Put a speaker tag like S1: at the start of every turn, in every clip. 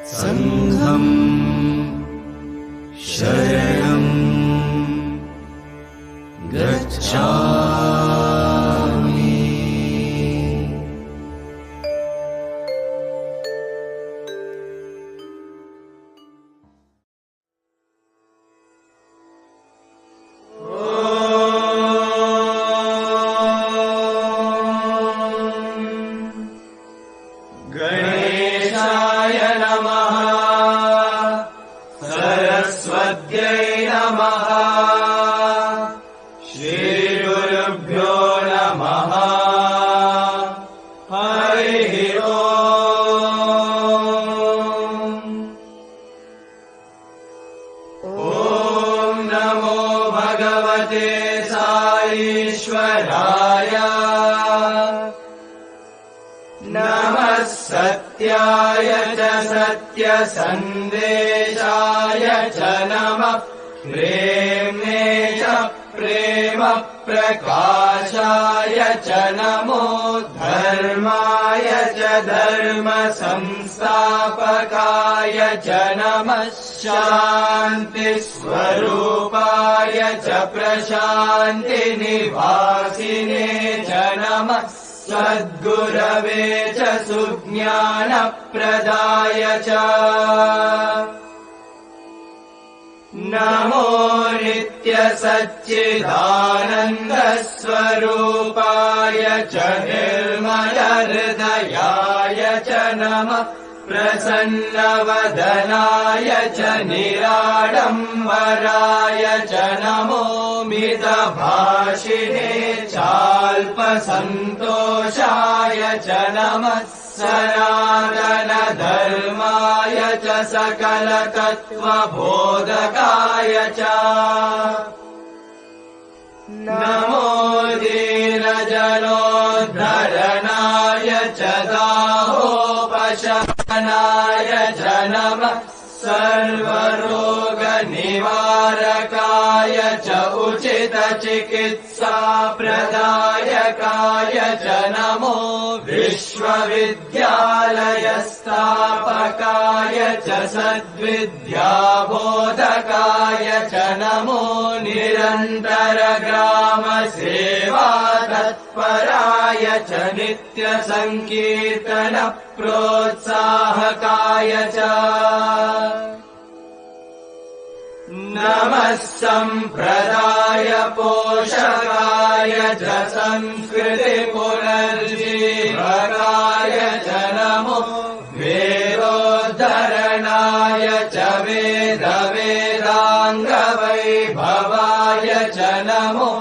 S1: संघं शरणं गच्छामि। गणेशाय नमः। सरस्वत्यै नमः। श्रीगुरुभ्यो नमः। हरिः ॐ नमो भगवते साईश्वराय। नमः सत्याय च सत्यसन्देशाय च नमः। प्रेम्णे च प्रेम प्रकाशाय च नमो। धर्माय च धर्म संस्थापकाय च नमः। शान्ति स्वरूपाय च प्रशान्तिनिवासिने च नमः। सद्गुरवे च सुज्ञानप्रदाय च नमो। नित्यसच्चिदानन्दस्वरूपाय च निर्मलहृदयाय च नमः। प्रसन्नवदनाय च निराडम्बराय च नमो। मितभाषिणे चाल्पसन्तोषाय च नमः। सनातनधर्माय च सकलतत्त्वबोधकाय च नमो। दीनजनोद्धरणाय च दाहोपशमनाय च नमः। सर्वरोगनिवारकाय च उचितचिकित्साप्रदायकाय च नमो। विश्वविद्यालयस्थापकाय च सद्विद्याबोधकाय च नमो। निरन्तरग्रामसेवातत्पराय च नित्यसङ्कीर्तनप्रोत्साहकाय च नमः। सम्प्रदायपोषकाय च संस्कृतिपुनर्जीवकाय च नमो। वेदोद्धरणाय च वेदाङ्गवैभवाय च नमो।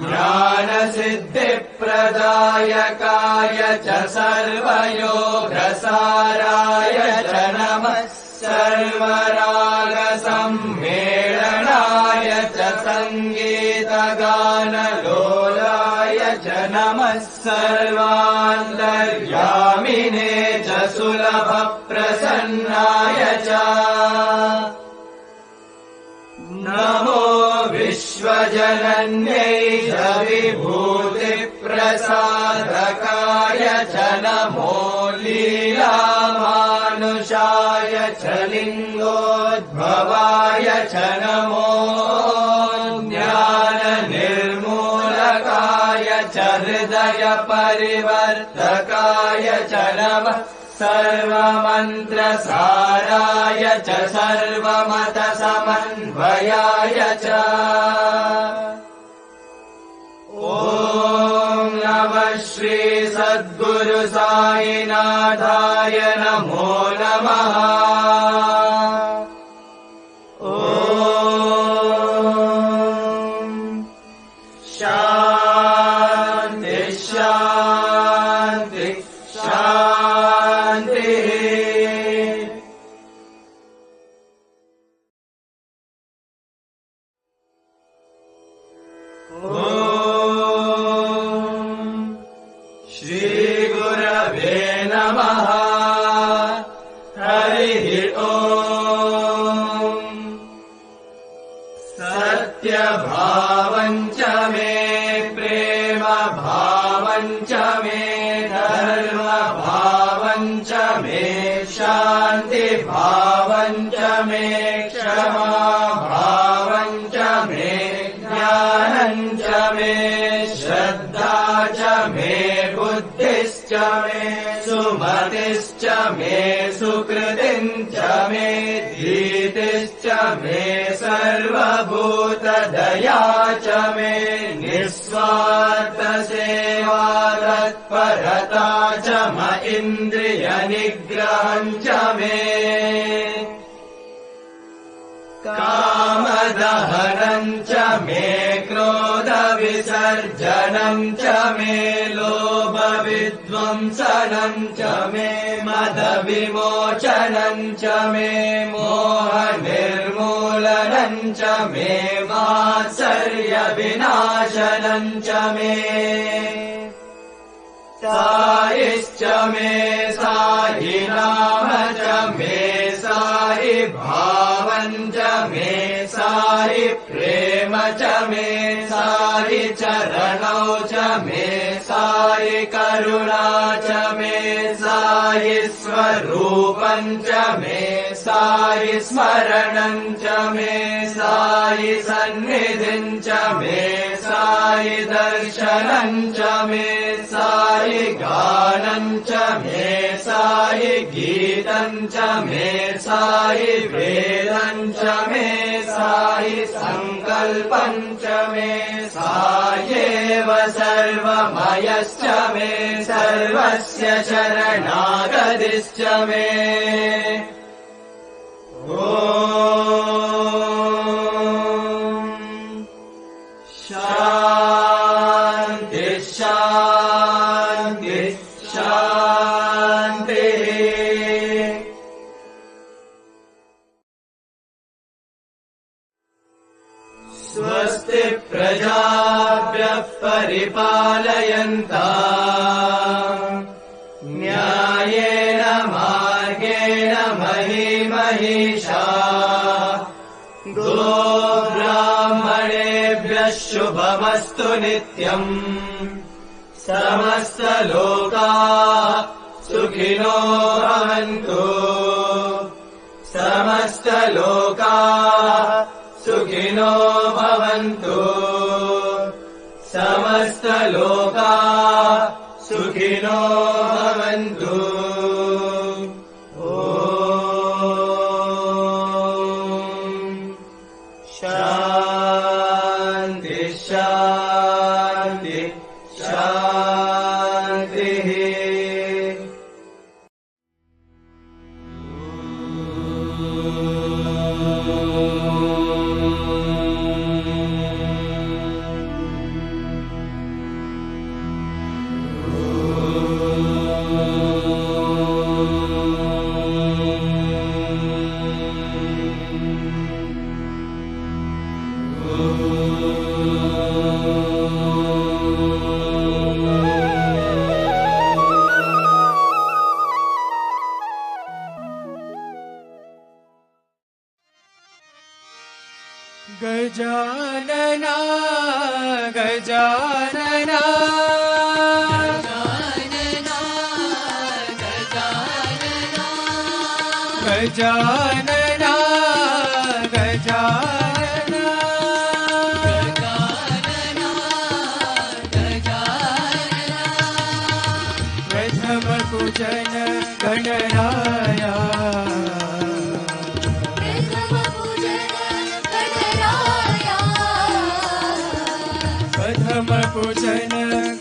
S1: ज्ञानसिद्धिप्रदायकाय च सर्वयोगसाराय च नमः। सर्वरागसम्मेलनाय च सङ्गीतगानलोलाय च नमः। सर्वान्तर्यामिने च सुलभप्रसन्नाय च नमो। विश्वजनन्यै च विभूतिप्रसादकाय च नमो। लीलामानुषाय च लिङ्गोद्भवाय च नमो। ज्ञाननिर्मूलकाय च हृदयपरिवर्तकाय च नमः। सर्वमन्त्रसाराय च सर्वमतसमन्वयाय च ॐ नमः। श्री सद्गुरु साईनाथाय नमो नमः। ॐ शान्ति शान्ति शान्तिः। श्रीगुरवे नमः। हरिः ॐ। सत्यभावं च मे प्रेमभावं च मे धर्मभावं च मे शान्तिः। शान्ति भावं च मे क्षमा भावं च मे ज्ञानं च मे श्रद्धा च मे बुद्धिश्च मे सुमतिश्च मे सुकृतिं च मे धीतिश्च मे सर्वभूतदया च मे निस्वार्थसेवा तत्परता च म इन्द्रियनिग्रहं च मे कामदहनं च मे क्रोधविसर्जनं च मे लोभविध्वंसनं च मे मदविमोचनं च मे मोहनिर्मूलनं च मे मात्सर्यविनाशनं च मे सायिश्च मे सायि नाम च मे सायि भावं च मे सायि प्रेम च मे सायि चरणौ च मे सायि करुणा च मे सायि स्वरूपं च मे सायि स्मरणं च मे सायि सन्निधिं च मे सायि दर्शनं च मे सायि गानं च मे सायि गीतं च मे सायि वेदं च मे सायि संकल्पं च मे सायेव सर्वमयश्च मे सर्वस्य शरणागतिश्च मे शान्ति शान्ति शान्तिः स्वस्ति प्रजाभ्यः परिपालयन्ताम् न्यायेन मार्गेण महीं महिषाः गोब्राह्मणेभ्यः शुभमस्तु नित्यम् समस्तलोकाः सुखिनो भवन्तु समस्तलोकाः सुखिनो भवन्तु समस्तलोकाः सुखिनो भवन्तु ॐ शान्ति शान्ति शान्तिः
S2: गजानना गजानना गजानना गजानना प्रथम पूजन गणराया प्रथम पूजन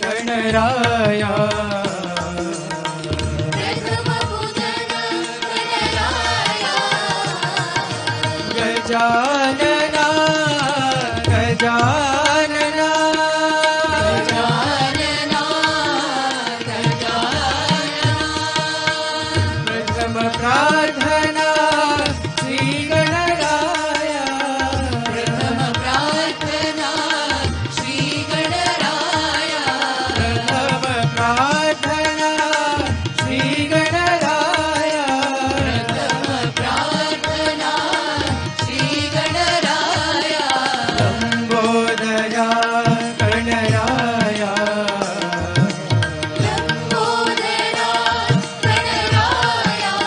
S2: गणराया गजानना गजानना प्रथम प्रार्थना श्री गणराया प्रथम प्रार्थना श्री गणराया प्रथम प्रार्थना श्री गणराया प्रथम प्रार्थना श्री गणराया लंबोदया गणराया लंबोदया गणराया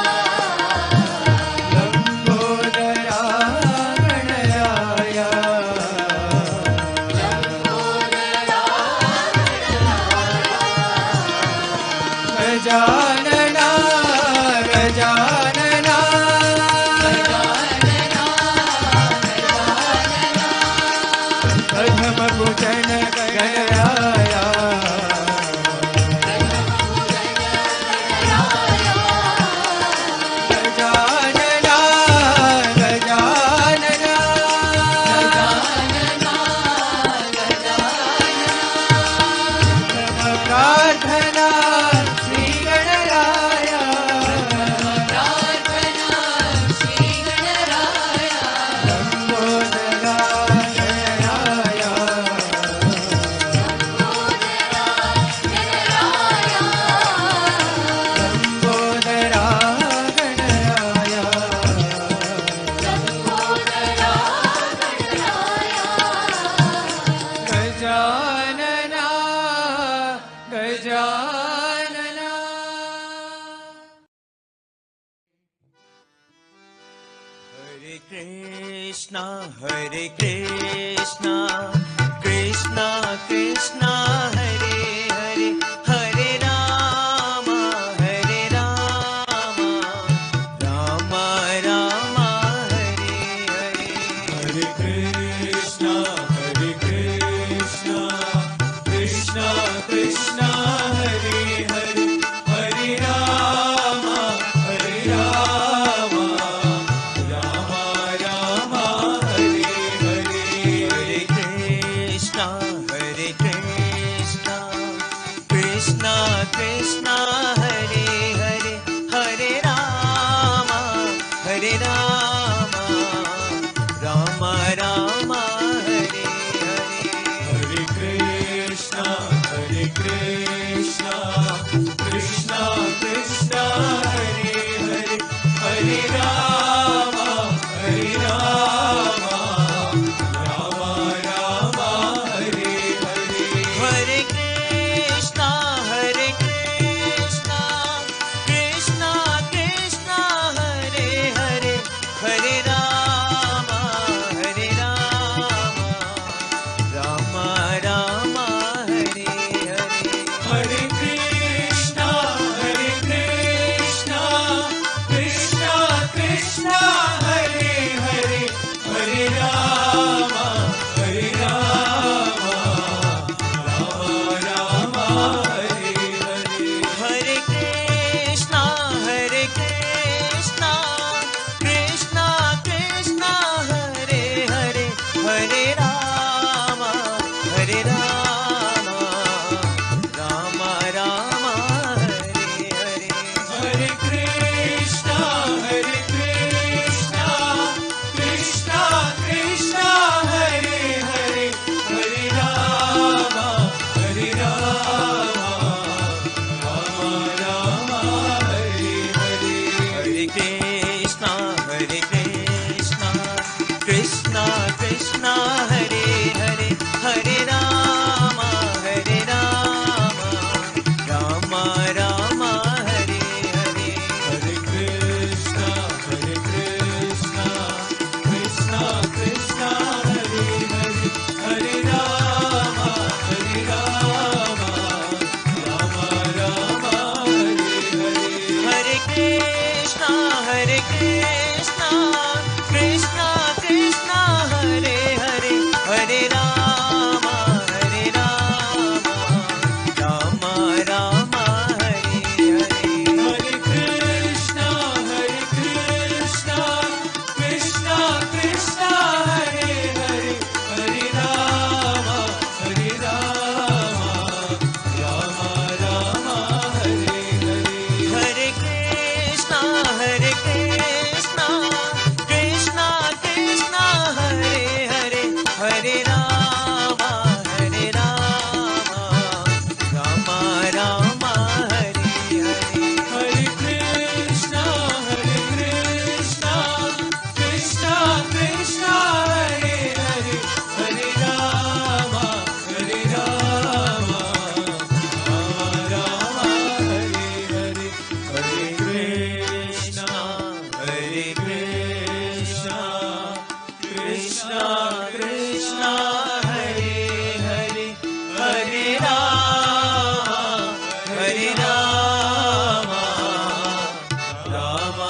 S2: गजानना प्रथम पूजन गणराया गजानना गजानना प्रथम प्रार्थना Shri Ganaraya Lambodara Ganaraya Lambodara Ganaraya Gajanana Gajanana
S3: Hare Krishna, Krishna Krishna, Hare Hare, Hare Rama, Rama Rama, Hare Hare.
S1: Hare Krishna, Krishna Krishna, Hare Hare, Hare Rama, Rama Rama, Hare Hare.
S3: Hare Krishna, Krishna Krishna, Hare Hare, Hare Rama, Rama Rama, Hare Hare.
S1: Hare Krishna, Krishna Krishna, Hare Hare, Hare Rama, Rama Rama, Hare Hare.
S3: Hare Krishna, Krishna Krishna, Hare Hare, Hare Rama, Rama Rama, Hare Hare.
S1: Hare Krishna, Krishna Krishna, Hare Hare, Hare Rama, Rama Hare Hare.
S3: Hare Krishna, Krishna Krishna, Hare Hare, Hare Rama, Rama Rama, Hare Hare.
S1: Hare Krishna, Krishna Krishna, Hare Hare, Hare Rama, Rama Hare Hare.
S3: Hare Krishna, Krishna Krishna, Hare Hare, Hare Rama, Rama Rama, Hare Hare.
S1: Hare Krishna, Krishna Krishna, Hare Hare, Hare Rama, Rama Hare Hare.
S3: Hare Krishna, Krishna Krishna, Hare Hare, Hare Rama, Rama Rama, Hare Hare.
S1: Hare Krishna, Krishna Krishna, Hare Hare, Hare Rama, Rama Hare Hare.
S3: Hare Krishna, Krishna Krishna, Hare Hare, Hare Rama, Rama Rama, Hare Hare.
S1: Hare Krishna, Krishna Krishna, Hare Hare, Hare Rama, Rama Hare Hare. Hare Krishna, Krishna Krishna Krishna, Hare Hare, Hare Rama, Rama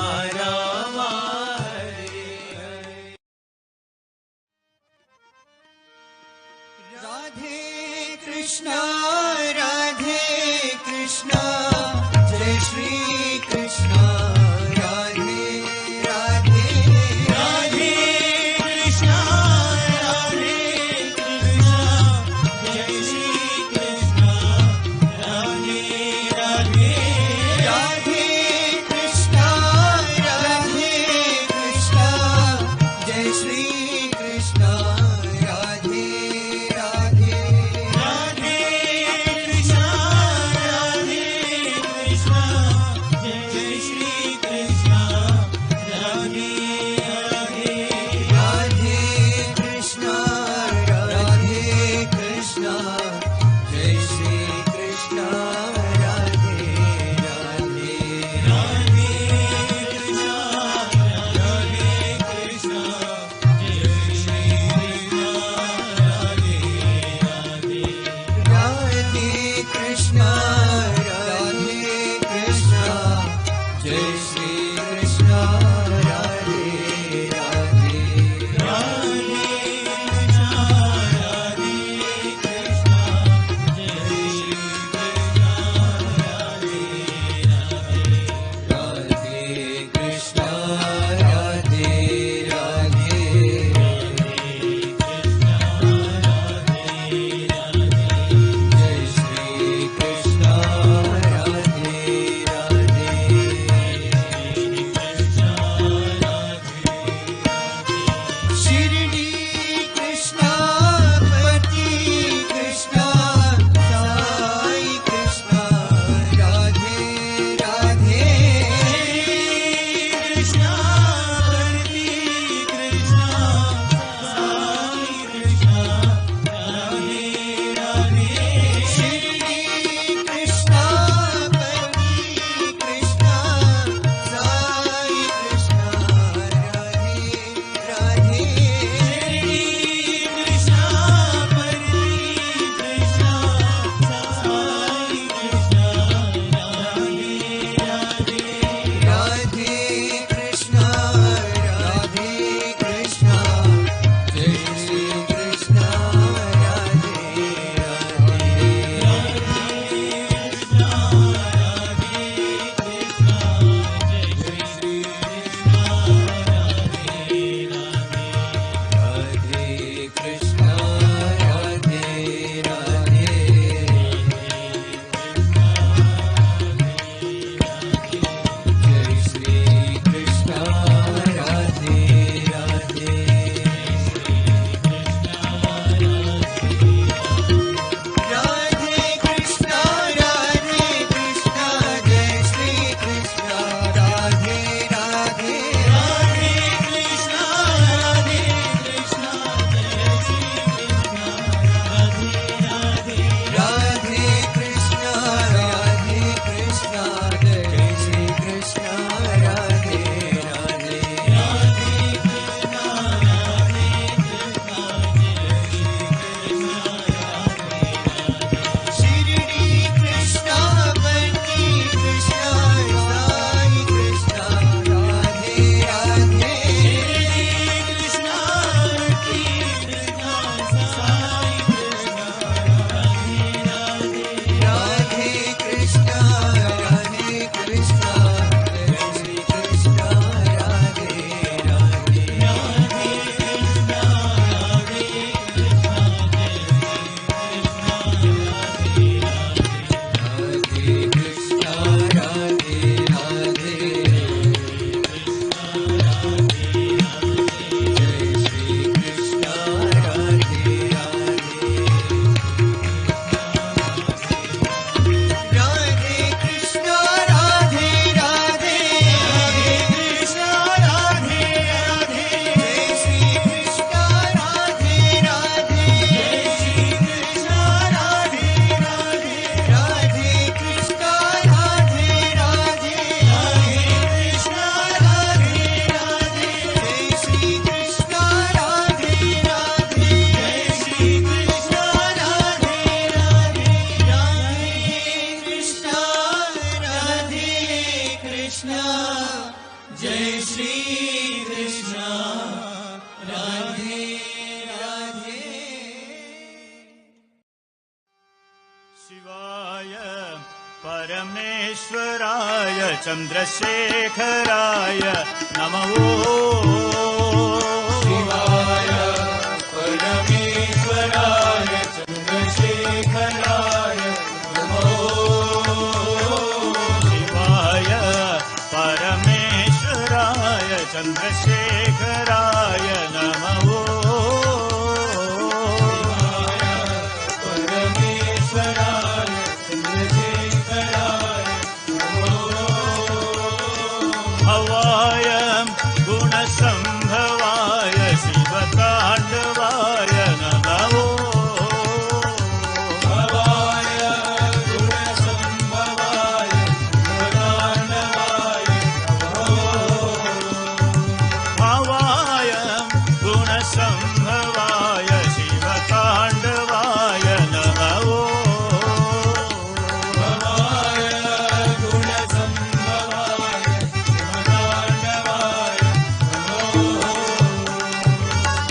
S1: जय श्री कृष्ण राधे राधे।
S4: शिवाय परमेश्वराय चन्द्रशेखराय नमः।
S1: शिवाय परमेश्वराय चन्द्रशेखराय नमः।
S4: शिवाय परमेश्वराय चन्द्रशेखराय नमः। भवाय गुणसम्भवाय शिवताण्डवाय नमः।
S1: भवाय गुणसम्भवाय शिवताण्डवाय
S4: भवाय गुणसम्भवाय शिवताण्डवाय नमः।
S1: भवाय गुणसम्भवाय शिवताण्डवाय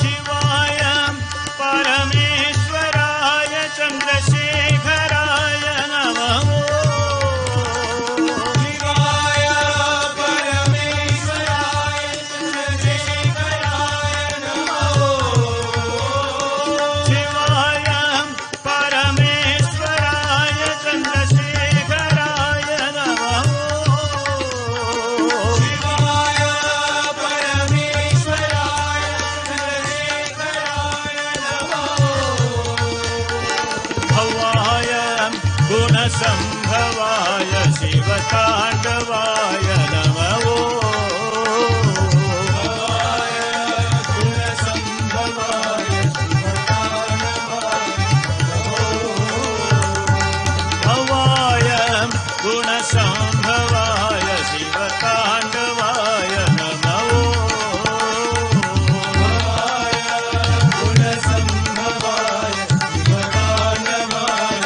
S4: शिवाय परमेश्वराय चन्द्रशेखराय नमः।
S1: शिवाय परमेश्वराय चन्द्रशेखराय नमः।
S4: शिवाय परमेश्वराय चन्द्रशेखराय नमः।
S1: शिवाय परमेश्वराय चन्द्रशेखराय नमः।
S4: भवाय गुणसम्भवाय शिवताण्डवाय नमः।
S1: भवाय गुणसम्भवाय
S4: भवाय गुणसम्भवाय शिवताण्डवाय नमः।
S1: भवाय गुणसम्भवाय शिवताण्डवाय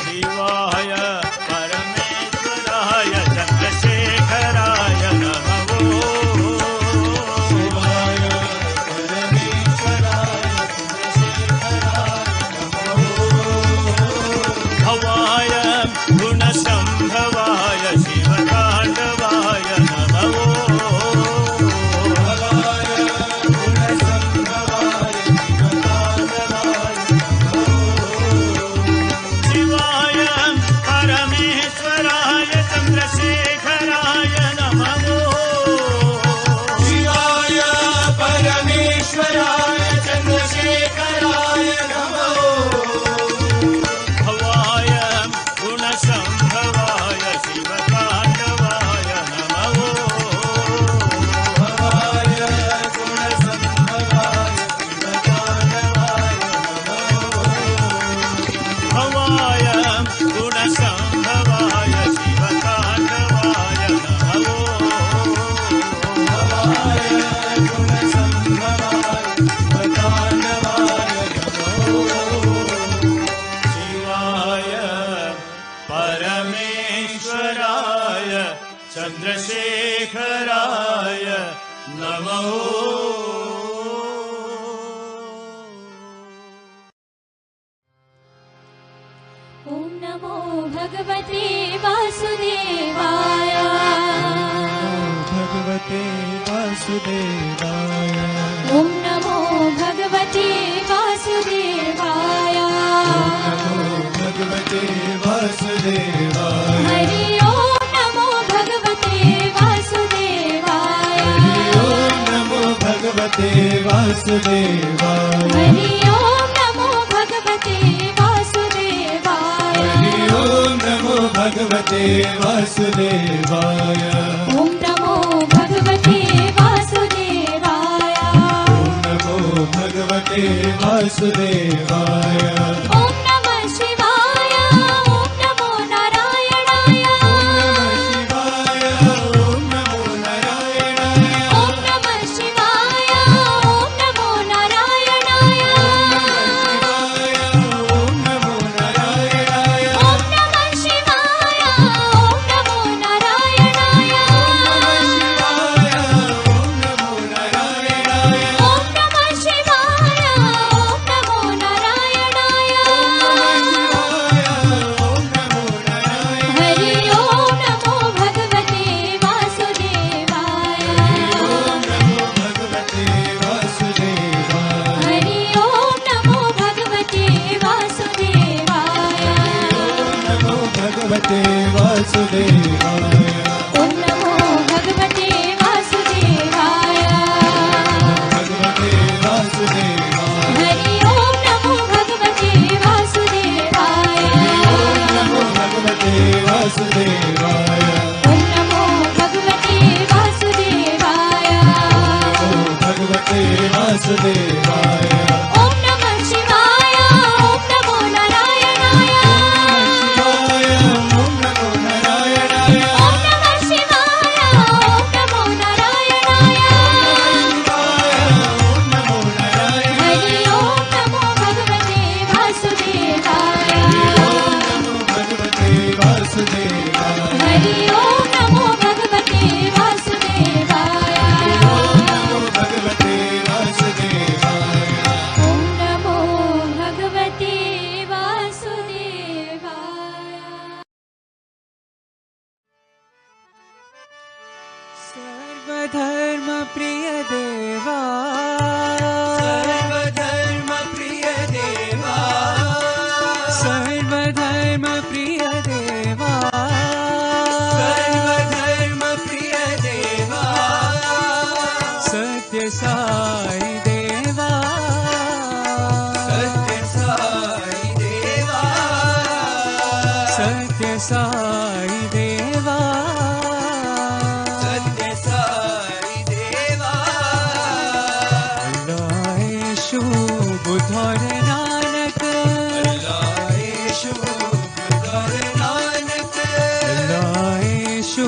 S4: शिवाय परमेश्वराय चन्द्रशेखराय नमः।
S1: शिवाय परमेश्वराय
S4: भवाय गुणसम्भवाय शिवताण्डवाय नमः।
S1: भवाय गुणसम्भवाय शिवताण्डवाय
S4: शिवाय परमेश्वराय चन्द्रशेखराय नमः।
S1: शिवाय परमेश्वराय चन्द्रशेखराय नमः।
S4: भवाय गुणसम्भवाय शिवताण्डवाय नमः।
S1: भवाय गुणसम्भवाय शिवताण्डवाय
S4: भवाय गुणसम्भवाय शिवताण्डवाय नमः।
S1: भवाय गुणसम्भवाय शिवताण्डवाय
S4: शिवाय परमेश्वराय चन्द्रशेखराय नमः।
S5: ॐ नमो भगवते वासुदेवाय।
S2: भगवते वासुदेवाय।
S5: ॐ नमो भगवते वासुदेवाय।
S2: नमो भगवते वासुदेवाय।
S5: हरि ॐ नमो भगवते वासुदेवाय।
S2: हरि ओम नमो भगवते वासुदेवाय।
S5: हरि ॐ नमो भगवते वासुदेवाय।
S2: हरि ओम नमो भगवते वासुदेवाय।
S5: ॐ नमो भगवते वासुदेवाय।
S2: ओम नमो भगवते वासुदेवाय।
S5: ॐ नमः शिवाय। ॐ नमो नारायणाय।
S2: ओम नमः शिवाय। ओम नमो नारायणाय।
S5: ॐ नमः शिवाय। ॐ नमो नारायणाय।
S2: ओम नमो नारायणाय।
S5: ॐ नमः शिवाय। ॐ नमो नारायणाय।
S3: सर्वधर्म प्रिय देवा
S2: सर्वधर्म प्रिय देवा
S3: सर्वधर्म प्रिय देवा
S2: सर्वधर्म प्रिय देवा
S3: सत्य साई देवा
S2: सत्य साई देवा
S3: सत्य साई देवा
S2: सत्य साई देवा
S3: अल्लाह यीशु बुद्ध और नानक
S2: अल्लाह यीशु बुद्ध और नानक
S3: अल्लाह यीशु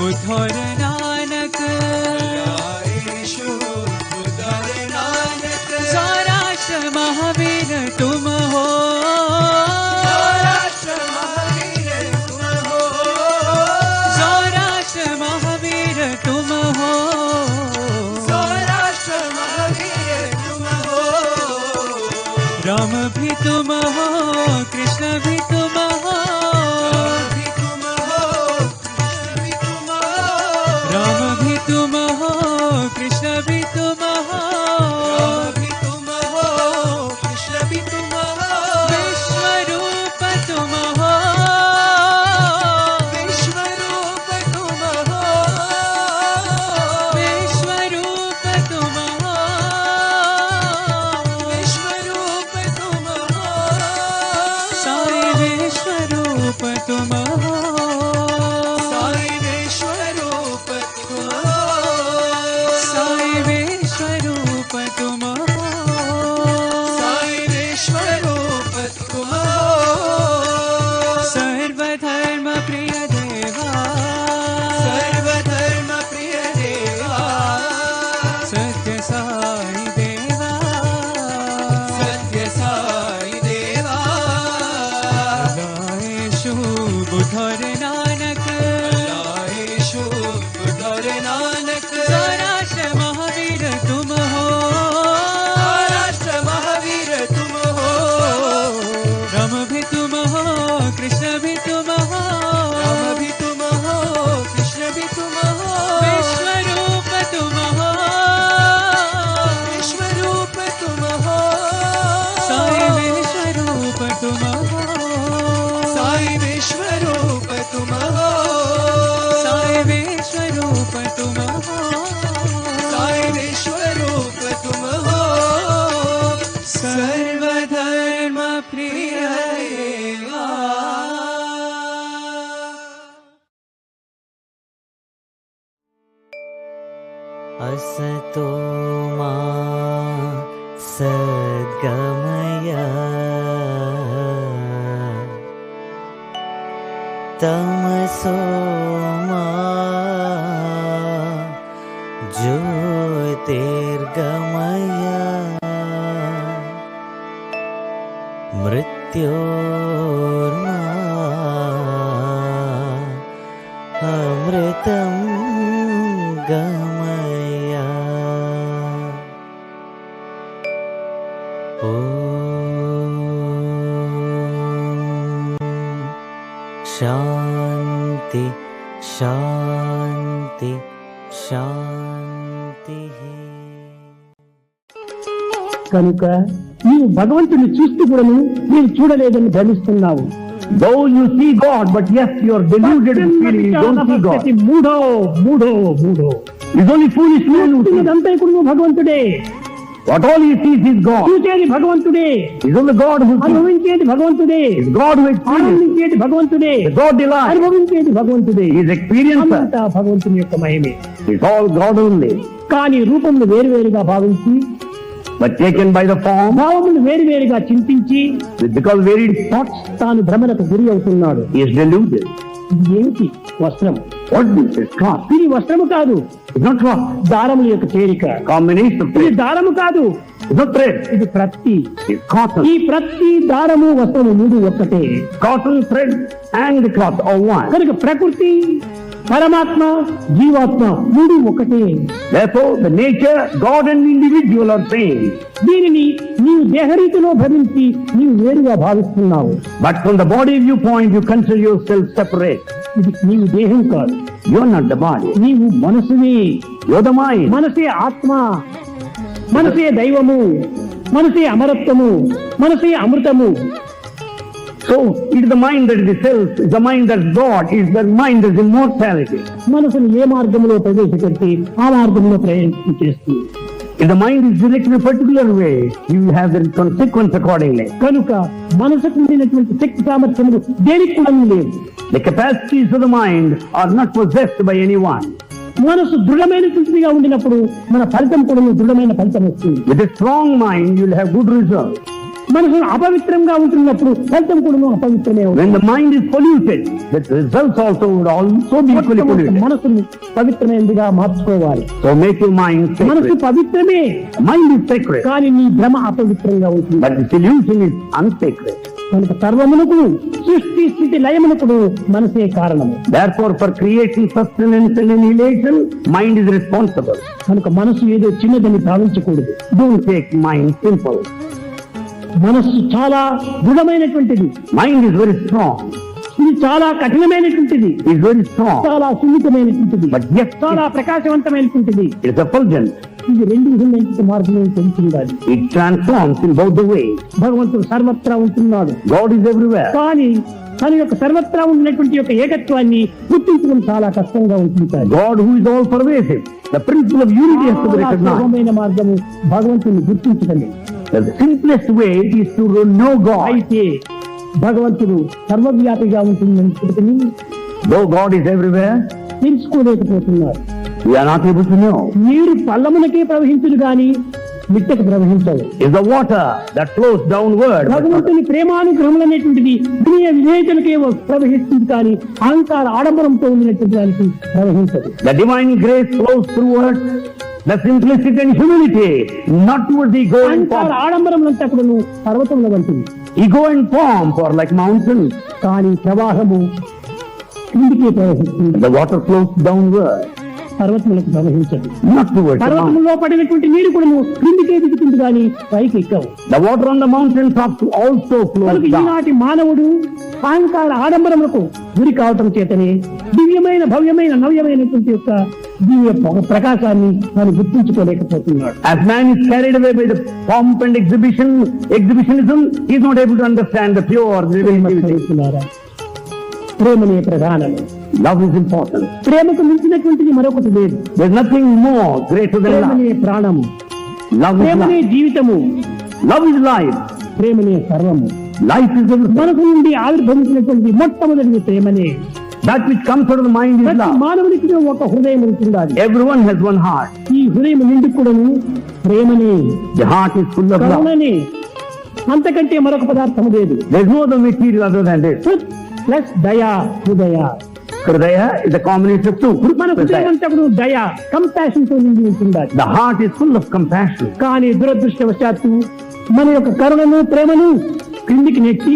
S3: बुद्ध और नानक
S2: अल्लाह यीशु बुद्ध और नानक
S3: सौराष्ट्र महावीर तुम हो
S2: सौराष्ट्र महावीर तुम हो
S3: सौराष्ट्र महावीर तुम हो
S2: सौराष्ट्र महावीर तुम हो
S3: राम भी तुम हो कृष्ण भी तुम हो
S2: भी तुम हो कृष्ण भी तुम हो
S3: राम भी तुम हो कृष्ण भी तुम हो
S2: भी तुम हो कृष्ण भी तुम हो
S3: विश्व रूप तुम हो
S2: विश्व रूप तुम हो
S3: विश्व रूप तुम हो
S2: विश्व रूप तुम हो
S3: साई विश्व रूप तुम हो
S2: साई विश्व रूप तुम हो
S3: साई विश्व रूप तुम हो
S2: साई विश्व रूप तुम हो
S3: सर्वधर्म प्रिय देवा
S2: सर्वधर्म प्रिय देवा
S3: सत्य साई देवा
S2: सत्य साई देवा
S3: अल्लाह यीशु बुद्ध और नानक
S2: अल्लाह यीशु बुद्ध और नानक
S3: सौराष्ट्र महावीर तुम हो
S2: सौराष्ट्र महावीर तुम हो
S3: राम भी तुम हो कृष्ण भी तुम हो
S2: राम भी तुम हो कृष्ण भी तुम हो
S3: विश्व रूप तुम हो
S2: विश्व रूप तुम हो
S3: साई विश्व रूप तुम हो
S2: साई विश्व रूप तुम हो
S3: साई विश्व रूप तुम हो
S2: साई विश्व रूप तुम हो
S3: सर्वधर्म प्रिय
S2: देवा
S3: असतो मा सद्गमय तमसो मा ज्योतिर्गमय मृत्योर्मा अमृतं गमय शांति शांति शांति
S6: కనుక నీవు భగవంతుని చూస్తూ కూడా నీవు చూడలేదని భ్రమిస్తున్నావు.
S7: Though you see God, but yes, you are deluded in feeling you don't see God.
S6: మూఢో మూఢో మూఢో
S7: It's only foolish men who see.
S6: ఇదంతా ఇప్పుడు నువ్వు భగవంతుడే,
S7: What all he sees is God.
S6: చూసేది భగవంతుడే,
S7: It's only God who sees.
S6: అనుభవించేది భగవంతుడే,
S7: It's God who experiences.
S6: ఆనందించేది భగవంతుడే,
S7: The God delights.
S6: అనుభవించేది భగవంతుడే.
S7: He is experiencer.
S6: అంతా భగవంతుని యొక్క మహిమే.
S7: It's all God only.
S6: కానీ రూపములు వేరువేరుగా భావించి,
S7: But taken by the form,
S6: భావములు వేరువేరుగా చింతించి
S7: because varied thoughts,
S6: తాను భ్రమలకు గురి అవుతున్నాడు.
S7: he is deluded.
S6: ఇది ఏమిటి? వస్త్రం.
S7: What this is cloth.
S6: ఇది వస్త్రము కాదు,
S7: It's not cloth.
S6: దారముల యొక్క చేరిక.
S7: Combination of
S6: ఇది
S7: thread.
S6: దారము కాదు,
S7: It's not thread.
S6: ఇది ప్రత్తి.
S7: It's cotton.
S6: ఈ ప్రతి దారము వస్త్రము మూడు ఒక్కటే.
S7: Cotton thread and the cloth are one.
S6: కనుక ప్రకృతి, పరమాత్మ, జీవాత్మ మూడు ఒకటే.
S7: Therefore, the nature, God and the individual are same.
S6: దీనిని నీవు దేహరీతిలో భరించి నీవు వేరుగా భావిస్తున్నావు.
S7: But from the body viewpoint, you consider yourself separate.
S6: ఇది నీవు దేహం కాదు.
S7: You're not the body.
S6: నీవు మనసుని.
S7: You're the mind.
S6: మనసే ఆత్మ, మనసే దైవము, మనసే అమరత్వము, మనసే అమృతము.
S7: So it is the mind that is the self, it's the mind that is God, it's the mind that is immortality.
S6: మనసును ఏ మార్గంలో ప్రవేశపెట్టి ఆ మార్గంలో ప్రయాణం చేస్తుంది.
S7: If the mind is directed in a particular way, you will have the consequence accordingly.
S6: కనుక మనసుకు ఉండినటువంటి శక్తి సామర్థ్యములు దేనికి కూడా లేవు.
S7: The capacities of the mind are not possessed by anyone.
S6: మనసు దృఢమైనటువంటిదిగా ఉండినప్పుడు మన ఫలితం కూడా దృఢమైన ఫలితం వస్తుంది.
S7: With a strong mind, you will have good results.
S6: మనసు అపవిత్రంగా ఉంటున్నప్పుడు ఫలితం కూడా అపవిత్రమే అవుతుంది.
S7: When the mind is polluted, the results also would also be equally polluted.
S6: మనసును పవిత్రమైనదిగా మార్చుకోవాలి.
S7: So make your mind
S6: మనసు
S7: sacred.
S6: పవిత్రమే,
S7: Mind is sacred,
S6: కానీ నీ భ్రమ అపవిత్రంగా ఉంటుంది.
S7: but the illusion is unsacred.
S6: కనుక సర్వమునకు సృష్టి స్థితి లయమునకు మనసే కారణము.
S7: Therefore, for creation, sustenance and annihilation, mind is responsible.
S6: కనుక మనసు ఏదో చిన్నదని భావించకూడదు.
S7: Don't take mind simple.
S6: మనస్సు చాలా దృఢమైనటువంటిది,
S7: Mind is very strong.
S6: ఇది చాలా కఠినమైనటువంటిది,
S7: It's very strong.
S6: చాలా సున్నితమైనటువంటిది,
S7: But yes,
S6: చాలా ప్రకాశవంతమైనటువంటిది.
S7: it's effulgent.
S6: ఇది రెండు విధమైన మార్గంలో తెలుసుకుండాలి.
S7: It transforms in both the ways.
S6: భగవంతుడు సర్వత్రా ఉంటున్నాడు,
S7: God is everywhere.
S6: కానీ తన యొక్క సర్వత్రా ఉన్నటువంటి యొక్క ఏకత్వాన్ని గుర్తించడం చాలా కష్టంగా ఉంటుంది.
S7: God who is all pervasive. The principle of unity has to be
S6: చాలా
S7: recognized.
S6: సులభమైన మార్గము భగవంతుని గుర్తించడమే.
S7: The simplest way is to know God.
S6: అయితే భగవంతుడు సర్వవ్యాపిగా ఉంటుందని
S7: Though God is everywhere,
S6: తెలుసుకోలేకపోతున్నారు.
S7: we are not able to know.
S6: నీరు పల్లమునకే ప్రవహించును గాని మిట్టకు ప్రవహించదు.
S7: Is the water that flows downward. but not-
S6: భగవంతుని ప్రేమానుగ్రహములు అనేటువంటిది వినయ విధేయతలకే ప్రవహిస్తుంది కానీ అహంకార ఆడంబరంతో ఉన్నటువంటి దానికి ప్రవహించదు.
S7: The divine grace flows towards the simplicity and humility, not towards the ego and
S6: అహంకార
S7: pomp.
S6: ఆడంబరములంతా కూడా పర్వతముల వంటివి.
S7: Ego and pomp are like mountains.
S6: కానీ ప్రవాహము క్రిందికే ప్రవహిస్తుంది,
S7: The water flows downward,
S6: పర్వతములకు ప్రవహించదు.
S7: not towards the mountain.
S6: పర్వతములో పడినటువంటి నీరు కూడా క్రిందికే దిగుతుంది కానీ పైకి ఎక్కవు.
S7: The water on the mountain top also flows
S6: కనుక
S7: down.
S6: ఈనాటి మానవుడు అహంకార ఆడంబరములకు గురి కావటం చేతనే దివ్యమైన భవ్యమైన నవ్యమైనటువంటి యొక్క దివ్య ప్రకాశాన్ని తాను గుర్తించుకోలేకపోతున్నాడు.
S7: As man is carried away by the pomp and exhibitionism, he is not able to understand the pure divinity.
S6: ప్రేమిస్తున్నారా? ప్రేమనే ప్రధానము.
S7: Love is important.
S6: ప్రేమకు మించినటువంటిది మరొకటి లేదు.
S7: There is nothing more greater than love.
S6: ప్రేమనే ప్రాణము,
S7: Love is
S6: ప్రేమనే
S7: life.
S6: జీవితము,
S7: Love is life.
S6: ప్రేమనే సర్వము.
S7: Life is everything.
S6: మనసు నుండి ఆవిర్భవించినటువంటి మొట్టమొదటి ప్రేమనే.
S7: That which comes out of the mind is
S6: ప్రతి
S7: love.
S6: మానవునికి ఒక హృదయం ఉంటుండాలి.
S7: Everyone has one heart.
S6: ఈ హృదయం నిండి కూడాను ప్రేమనే,
S7: The heart is full of love.
S6: కరుణనే, అంతకంటే మరొక పదార్థం లేదు.
S7: There is no other material other than this.
S6: Plus దయా, హృదయ.
S7: Hridaya is a combination of two.
S6: మన హృదయం అంతా కూడా దయ, కంపాషన్ తో నిండి ఉంటుండాలి.
S7: The heart is full of compassion.
S6: కానీ దురదృష్టవశాత్తు మన యొక్క కరుణను ప్రేమను క్రిందికి నెట్టి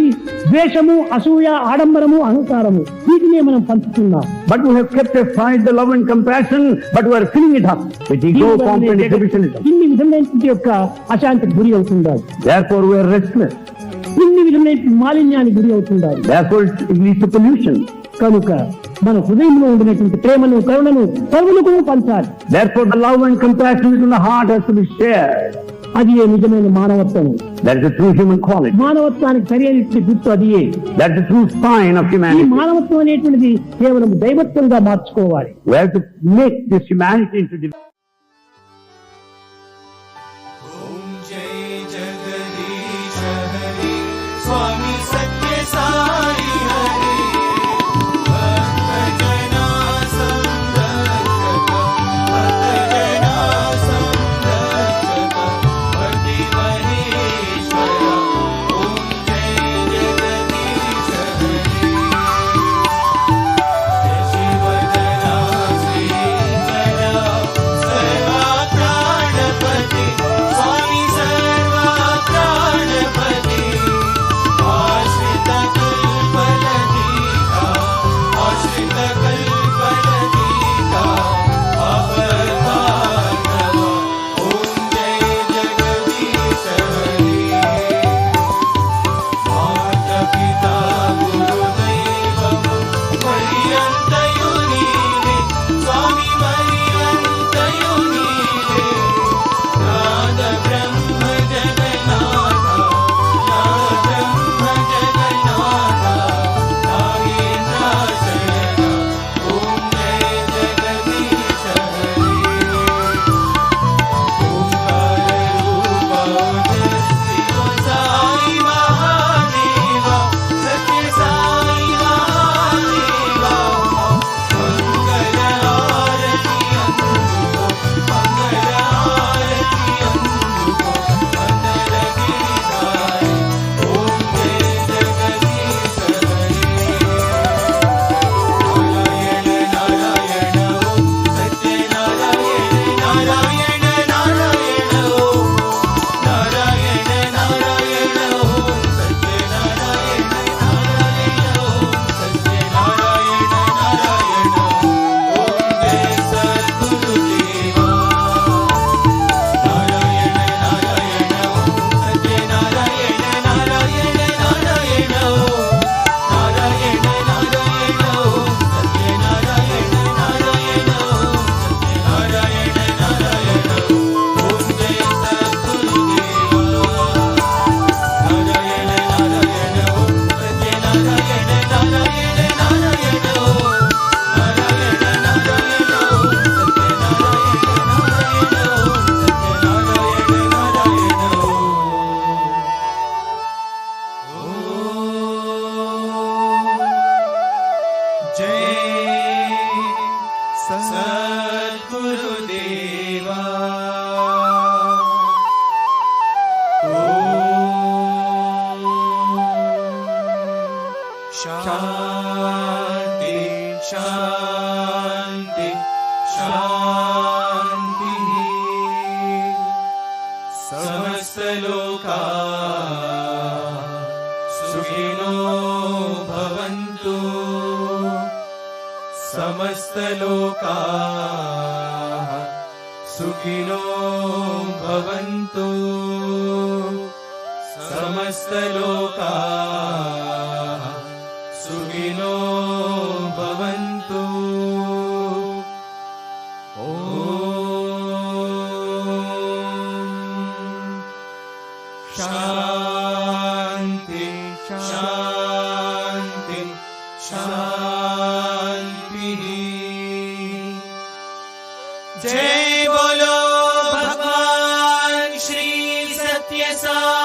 S6: ద్వేషము, అసూయ, ఆడంబరము, అహంకారము వీటినే మనం పంచుతున్నాం.
S7: But we have kept aside the love and compassion, but we are filling it up with ego, pomp and exhibitionism.
S6: ఇన్ని విధమైనటువంటి యొక్క అశాంతికి గురి అవుతుండాలి.
S7: Therefore we are restless.
S6: ఇన్ని విధమైన మాలిన్యానికి గురి అవుతుండాలి.
S7: Therefore it leads to pollution.
S6: కనుక మన హృదయంలో ఉండినటువంటి ప్రేమను, కరుణను సర్వులకు పంచాలి.
S7: Therefore the love and compassion within the heart has to be shared.
S6: అది ఏ నిజమైన మానవత్వం.
S7: That is the true human quality.
S6: మానవత్వానికి సరైన గుర్తు అదియే.
S7: That is the true sign of
S6: ఈ
S7: humanity.
S6: మానవత్వం అనేటువంటిది కేవలం దైవత్వంగా మార్చుకోవాలి.
S7: We have to make this humanity into divine.
S1: ॐ जय जगदीश हरि स्वामी सत्य साई हरि भक्तजना संरक्षक भक्तजना संरक्षक भक्ति महेश्वर ॐ जय जगदीश हरि जय शिवजना श्रीकरा ಹರಿವಂತಯು ನೀನೇ ನಾದ ಬ್ರಹ್ಮ ಜಗನ್ನಾಥ ನಾದ ಬ್ರಹ್ಮ ಜಗನ್ನಾಥ ನಾಗೇಂದ್ರ ಶರಣ ಓಂ ಜಯ ಜಗದೀಶ ಹರಿ ಓಂಕಾರ ರೂಪ ಶಿವ ಸಾಯಿ ಮಹಾದೇವ ಸತ್ಯ ಸಾಯಿ ಮಹಾದೇವ ಮಂಗಳ ಆರತಿ ಅಂದುಕೋ ಮಂಗಳ ಆರತಿ ಅಂದುಕೋ ಮಂದರ ಗಿರಿಧಾರಿ ಓಂ ಜಯ ಜಗದೀಶ ಹರಿ ನಾರಾಯಣ ನಾರಾಯಣ ಓಂ ಸತ್ಯನಾರಾಯಣ ನಾರಾಯಣ ನಾರಾಯಣ ಓಂ ನಾರಾಯಣ ನಾರಾಯಣ ಓಂ ಸತ್ಯನಾರಾಯಣ ನಾರಾಯಣ ಓಂ ಸತ್ಯನಾರಾಯಣ ನಾರಾಯಣ ಓಂ ಜಯ ಸದ್ಗುರುದೇವ ನಾರಾಯಣ ನಾರಾಯಣ ಓಂ ಸತ್ಯನಾರಾಯಣ ನಾರಾಯಣ ನಾರಾಯಣ ಓಂ ನಾರಾಯಣ ನಾರಾಯಣ ಓಂ ಸತ್ಯನಾರಾಯಣ ನಾರಾಯಣ ಓಂ ಸತ್ಯನಾರಾಯಣ ನಾರಾಯಣ ಓಂ ಜಯ ಸದ್ಗುರುದೇವ ನಾರಾಯಣ ನಾರಾಯಣ ಓಂ ಸತ್ಯನಾರಾಯಣ ನಾರಾಯಣ ನಾರಾಯಣ ಓಂ ನಾರಾಯಣ ನಾರಾಯಣ ಓಂ ಸತ್ಯನಾರಾಯಣ ನಾರಾಯಣ ಓಂ ಸತ್ಯನಾರಾಯಣ ನಾರಾಯಣ ಓಂ ಜಯ ಸದ್ಗುರುದೇವ ಶಾಂತಿ ಶಾಂತಿ ಶಾಂತಿ ಸಮಸ್ತ ಲೋಕ ಸುಖಿನೋ ಭವಂತು ಸಮಸ್ತ ಲೋಕ ಸುಖಿನೋ ಭವಂತು ಸಮಸ್ತ ಲೋಕ ಸುಖಿನೋ ಭವಂತು ಓಂ ಶಾಂತಿ ಶಾಂತಿ ಶಾಂತಿ जय बोलो भगवान श्री सत्य साई